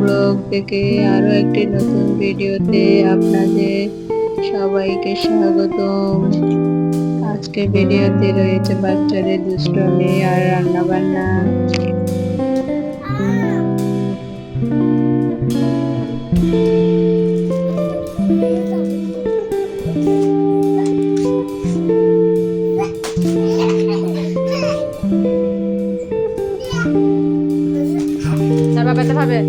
Blog থেকে আরো একটি নতুন ভিডিওতে আপনাদের সবাইকে স্বাগতম। আজকে ভিডিওতে রয়েছে বাচ্চাদের দুষ্টমি আর রান্না বান্না। ব্যথা পাবে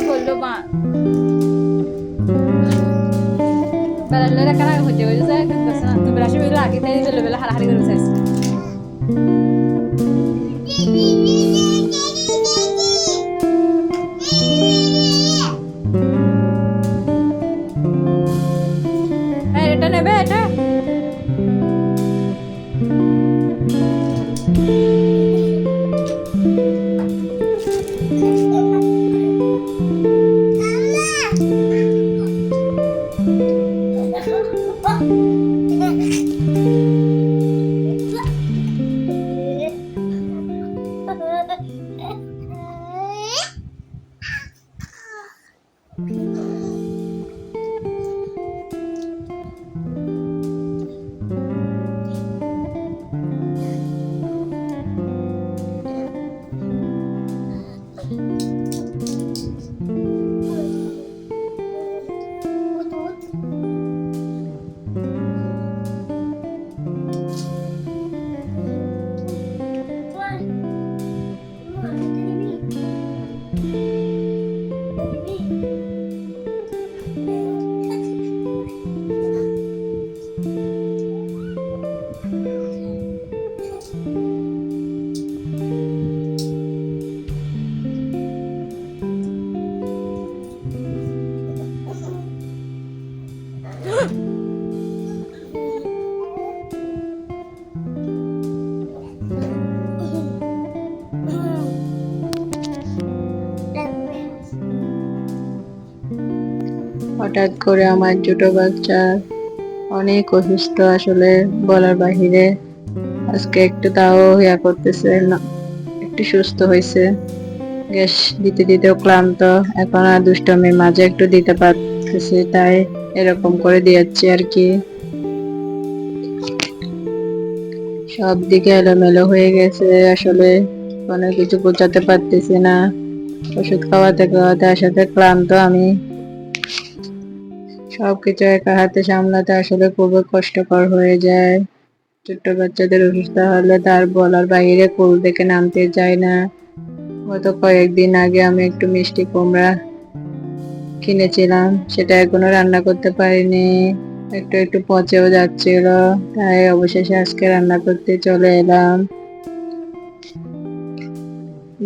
বললো মা বেলা কেন হচ্ছে তুই বেলা বেলা আগে তাই বেলা বেলা হারাহারি করে বসে আসছে এটা নেবে এটা হঠাৎ করে আমার ছোট বাচ্চা অনেক অসুস্থ, আসলে বলার বাহিরে। আজকে একটু তাও ইয়া করতেছে না, একটু সুস্থ হয়েছে। গ্যাস দিতে দিতেও ক্লান্ত, এখন আর দুষ্টমির মাঝে একটু দিতে পারতেছে, তাই এরকম করে দিয়েছি আর কি। সব দিকে এলোমেলো হয়ে গেছে, আসলে কোনো কিছু বোঝাতে পারতেছি না। ওষুধ খাওয়াতে খাওয়াতে আসলে ক্লান্ত আমি। সবকিছু একা হাতে সামলাতে আসলে খুবই কষ্টকর হয়ে যায়। ছোট্ট বাচ্চাদের অসুস্থ হলে তার বলার বাইরে কোল থেকে নামতে চায় না। গত কয়েকদিন আগে আমি একটু মিষ্টি কুমড়া কিনেছিলাম, সেটা এখনো রান্না করতে পারিনি, একটু একটু পচেও যাচ্ছিল, তাই অবশেষে আজকে রান্না করতে চলে এলাম।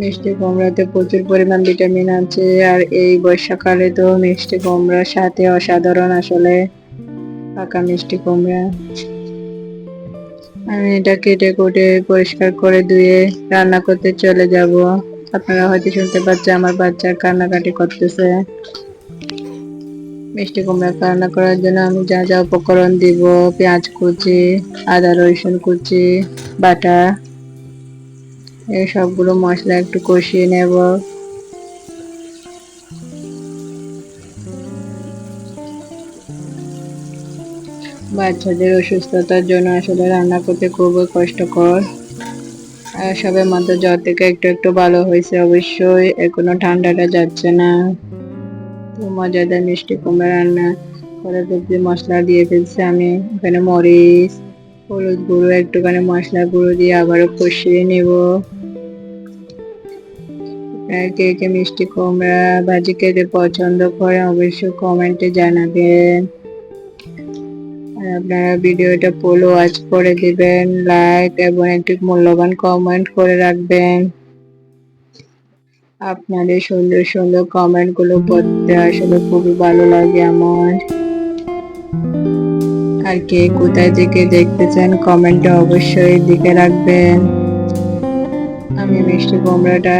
মিষ্টি কুমড়াতে প্রচুর পরিমাণ ভিটামিন আছে, আর এই বর্ষাকালে তো মিষ্টি কুমড়ার সাথে অসাধারণ আসলে পাকা মিষ্টি কুমড়া। আমি এটা কেটে কুটে পরিষ্কার করে ধুয়ে রান্না করতে চলে যাব। আপনারা হয়তো শুনতে পাচ্ছেন আমার বাচ্চা কান্নাকাটি করতেছে। মিষ্টি কুমড়া রান্না করার জন্য আমি যা যা উপকরণ দিব: পেঁয়াজ কুচি, আদা রসুন কুচি, বাটা, এই সবগুলো মশলা একটু কষিয়ে নেব। বাচ্চাদের অসুস্থতার জন্য আসলে রান্না করতে খুবই কষ্টকর। সবে মাত্র জ্বর থেকে একটু একটু ভালো হয়েছে, অবশ্যই এখনো ঠান্ডাটা যাচ্ছে না। তো মজাদার মিষ্টি কুমড়া রান্না করে ফেলছি, মশলা দিয়ে ফেলছি আমি। এখানে মরিচ, হলুদ গুঁড়ো, একটুখানি মশলা গুঁড়ো দিয়ে আবারও কষিয়ে নেব। কে কে মিষ্টি কুমড়া ভাজি খেতে পছন্দ করে অবশ্যই কমেন্টে জানাবেন। আপনারা ভিডিওটা ফুল ওয়াচ করে দিবেন, লাইক এবং একটি মূল্যবান কমেন্ট করে রাখবেন। আপনাদের সুন্দর সুন্দর কমেন্ট গুলো পড়তে আসলে খুবই ভালো লাগে আমার। আর কে কোথায় থেকে দেখতেছেন কমেন্টে অবশ্যই লিখে রাখবেন। আমি মিষ্টি কুমড়াটা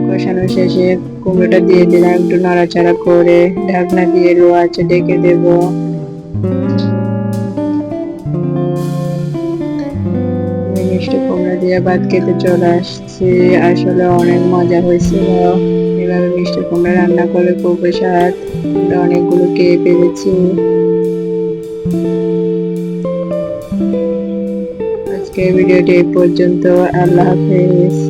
কষানো শেষে কুমড়োটা দিয়ে দিলাম, একটু নাড়াচাড়া করে ঢাকনা দিয়ে লো আঁচে ঢেকে দেব। দিয়ে ভাত খেতে চলে আসছি। আসলে অনেক মজা হয়েছিল, এভাবে মিষ্টি কুমড়া রান্না করলে খুবই স্বাদ। আমরা অনেকগুলো খেয়ে ফেলেছি। আজকের ভিডিওটি এই পর্যন্ত। আল্লাহ হাফেজ।